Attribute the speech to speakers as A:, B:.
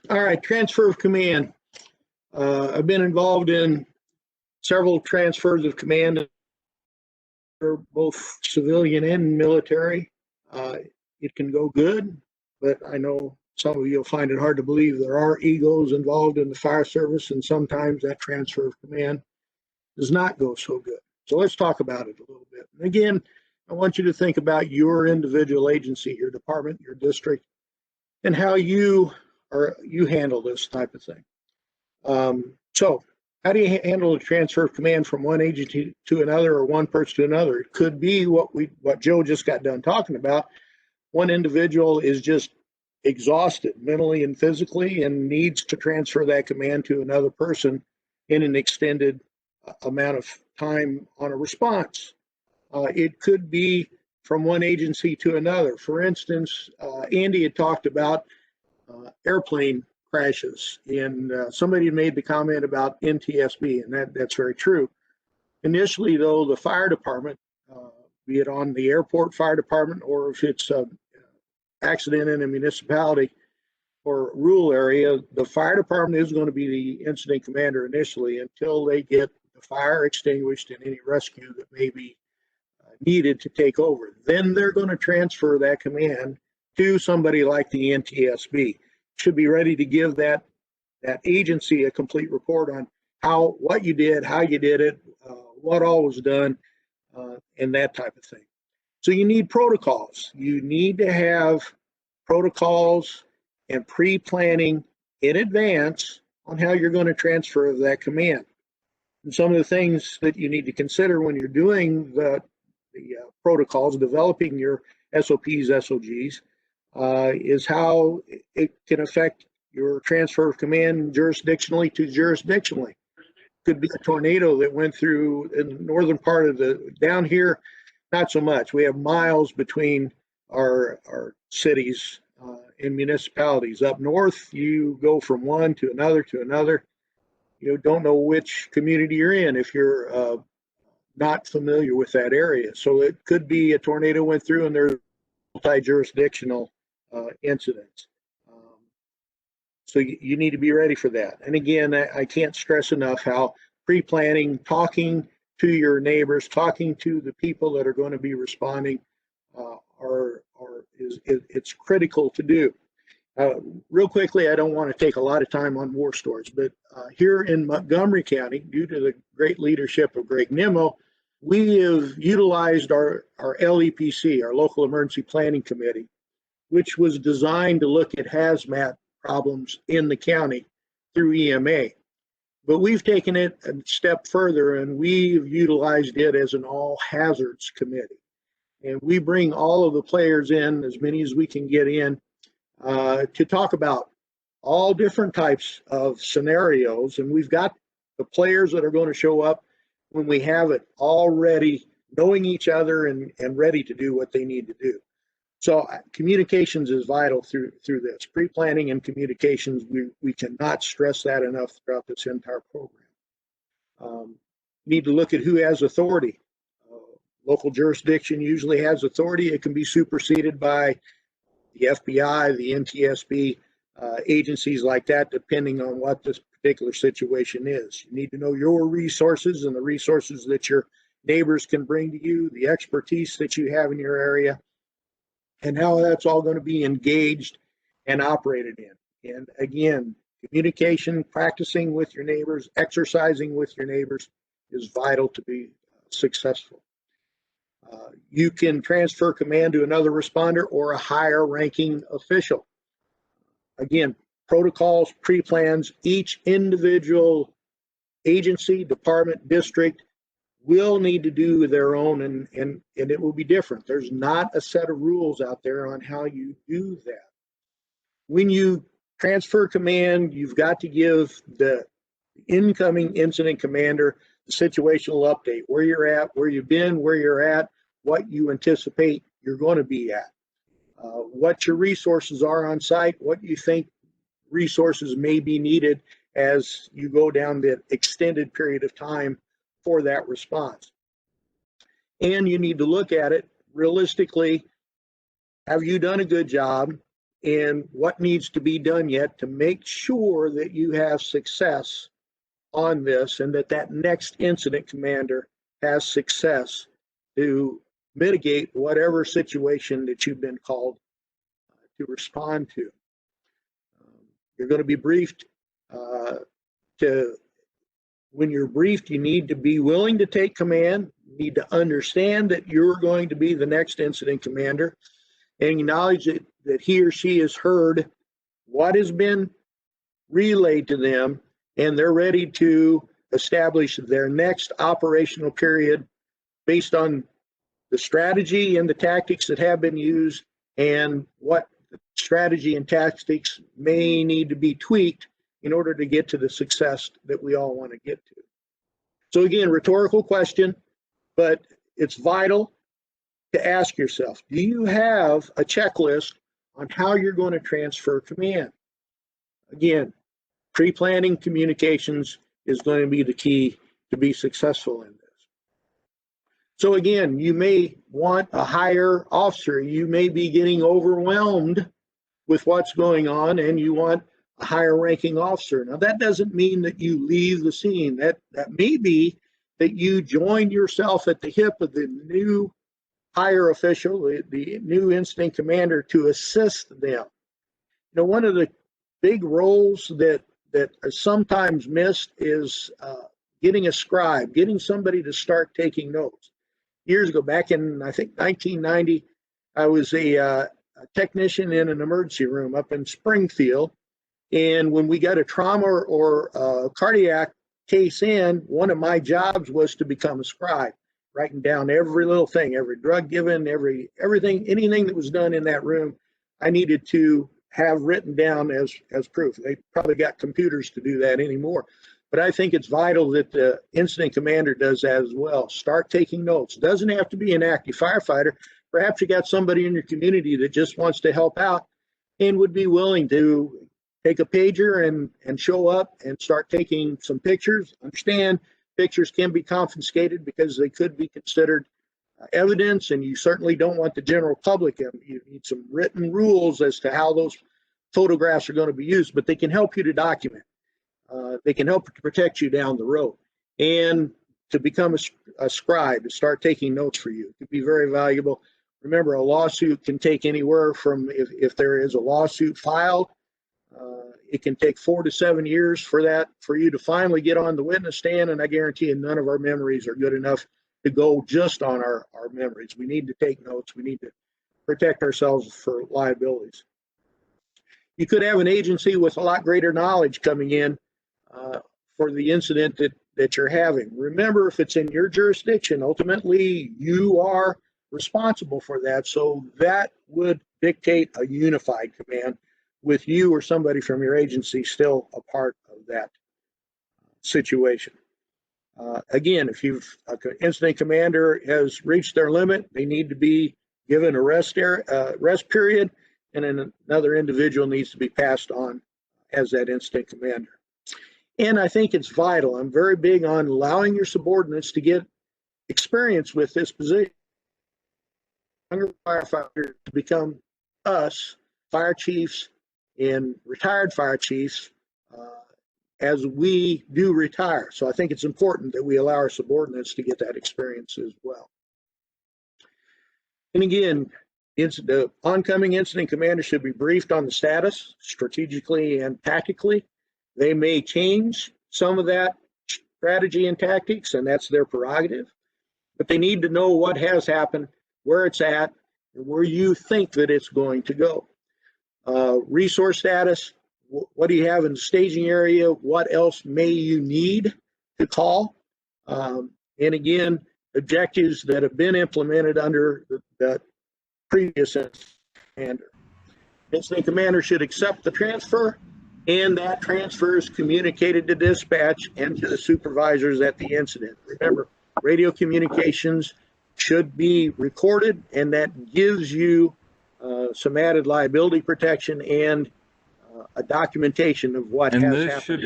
A: All right, transfer of command. I've been involved in several transfers of command, both civilian and military. It can go good, but I know some of you will find it hard to believe there are egos involved in the fire service, and sometimes that transfer of command does not go so good. So let's talk about it a little bit. And again, I want you to think about your individual agency, your department, your district, and how you handle this type of thing. So how do you handle a transfer of command from one agency to another, or one person to another? It could be what Joe just got done talking about. One individual is just exhausted mentally and physically and needs to transfer that command to another person in an extended amount of time on a response. It could be from one agency to another. For instance, Andy had talked about airplane crashes, and somebody made the comment about NTSB, and that's very true. Initially, though, the fire department, be it on the airport fire department, or if it's an accident in a municipality or rural area, the fire department is going to be the incident commander initially until they get the fire extinguished and any rescue that may be needed to take over. Then they're going to transfer that command to somebody like the NTSB. Should be ready to give that agency a complete report on what you did, how you did it, what all was done, and that type of thing. So you need protocols. You need to have protocols and pre-planning in advance on how you're going to transfer that command. And some of the things that you need to consider when you're doing the protocols, developing your SOPs, SOGs, is how it can affect your transfer of command jurisdictionally to jurisdictionally. Could be a tornado that went through in the northern part of down here, not so much. We have miles between our cities and municipalities. Up north, you go from one to another to another. You don't know which community you're in if you're not familiar with that area. So it could be a tornado went through and there's multi-jurisdictional incidents. So you need to be ready for that. And again, I can't stress enough how pre-planning, talking to your neighbors, talking to the people that are going to be responding, it's critical to do. Real quickly, I don't want to take a lot of time on war stories, but here in Montgomery County, due to the great leadership of Greg Nimmo, we have utilized our LEPC, our Local Emergency Planning Committee, which was designed to look at hazmat problems in the county through EMA. But we've taken it a step further, and we've utilized it as an all hazards committee. And we bring all of the players in, as many as we can get in, to talk about all different types of scenarios. And we've got the players that are going to show up when we have it already, knowing each other and ready to do what they need to do. So communications is vital through this. Pre-planning and communications, we cannot stress that enough throughout this entire program. Need to look at who has authority. Local jurisdiction usually has authority. It can be superseded by the FBI, the NTSB, agencies like that, depending on what this particular situation is. You need to know your resources and the resources that your neighbors can bring to you, the expertise that you have in your area, and how that's all going to be engaged and operated in. And again, communication, practicing with your neighbors, exercising with your neighbors is vital to be successful. You can transfer command to another responder or a higher ranking official. Again, protocols, pre-plans, each individual agency, department, district will need to do their own, and it will be different. There's not a set of rules out there on how you do that. When you transfer command, you've got to give the incoming incident commander the situational update, where you're at, where you've been, where you're at, what you anticipate you're going to be at, what your resources are on site, what you think resources may be needed as you go down the extended period of time for that response. And you need to look at it realistically. Have you done a good job and what needs to be done yet to make sure that you have success on this, and that next incident commander has success to mitigate whatever situation that you've been called to respond to. You're going to be briefed. When you're briefed, you need to be willing to take command. You need to understand that you're going to be the next incident commander, and acknowledge that he or she has heard what has been relayed to them, and they're ready to establish their next operational period based on the strategy and the tactics that have been used, and what strategy and tactics may need to be tweaked in order to get to the success that we all want to get to. So again, rhetorical question, but it's vital to ask yourself, do you have a checklist on how you're going to transfer command? Again, pre-planning communications is going to be the key to be successful in this. So again, you may want a higher officer. You may be getting overwhelmed with what's going on, and you want a higher ranking officer. Now, that doesn't mean that you leave the scene. That may be that you join yourself at the hip of the new higher official, the new incident commander, to assist them. You know, one of the big roles that is sometimes missed is getting a scribe, getting somebody to start taking notes. Years ago, back in, I think, 1990, I was a technician in an emergency room up in Springfield. And when we got a trauma or a cardiac case in, one of my jobs was to become a scribe, writing down every little thing, every drug given, everything, anything that was done in that room, I needed to have written down as proof. They probably got computers to do that anymore. But I think it's vital that the incident commander does that as well. Start taking notes. Doesn't have to be an active firefighter. Perhaps you got somebody in your community that just wants to help out and would be willing to take a pager and show up and start taking some pictures. Understand, pictures can be confiscated because they could be considered evidence, and you certainly don't want the general public. You need some written rules as to how those photographs are going to be used, but they can help you to document. They can help to protect you down the road, and to become a scribe, to start taking notes for you. It could be very valuable. Remember, a lawsuit can take anywhere from, if there is a lawsuit filed, it can take 4 to 7 years for you to finally get on the witness stand, and I guarantee you none of our memories are good enough to go just on our memories. We need to take notes. We need to protect ourselves for liabilities. You could have an agency with a lot greater knowledge coming in for the incident that you're having. Remember, if it's in your jurisdiction, ultimately you are responsible for that. So that would dictate a unified command with you or somebody from your agency still a part of that situation. Again, if an incident commander has reached their limit, they need to be given a rest period, and then another individual needs to be passed on as that incident commander. And I think it's vital. I'm very big on allowing your subordinates to get experience with this position. Younger firefighters to become us, fire chiefs and retired fire chiefs, as we do retire. So I think it's important that we allow our subordinates to get that experience as well. And again, the oncoming incident commander should be briefed on the status strategically and tactically. They may change some of that strategy and tactics, and that's their prerogative, but they need to know what has happened, where it's at, and where you think that it's going to go. Resource status, what do you have in the staging area? What else may you need to call? And again, objectives that have been implemented under the previous incident commander. Incident commander should accept the transfer, and that transfer is communicated to dispatch and to the supervisors at the incident. Remember, radio communications should be recorded, and that gives you some added liability protection and a documentation of what has happened.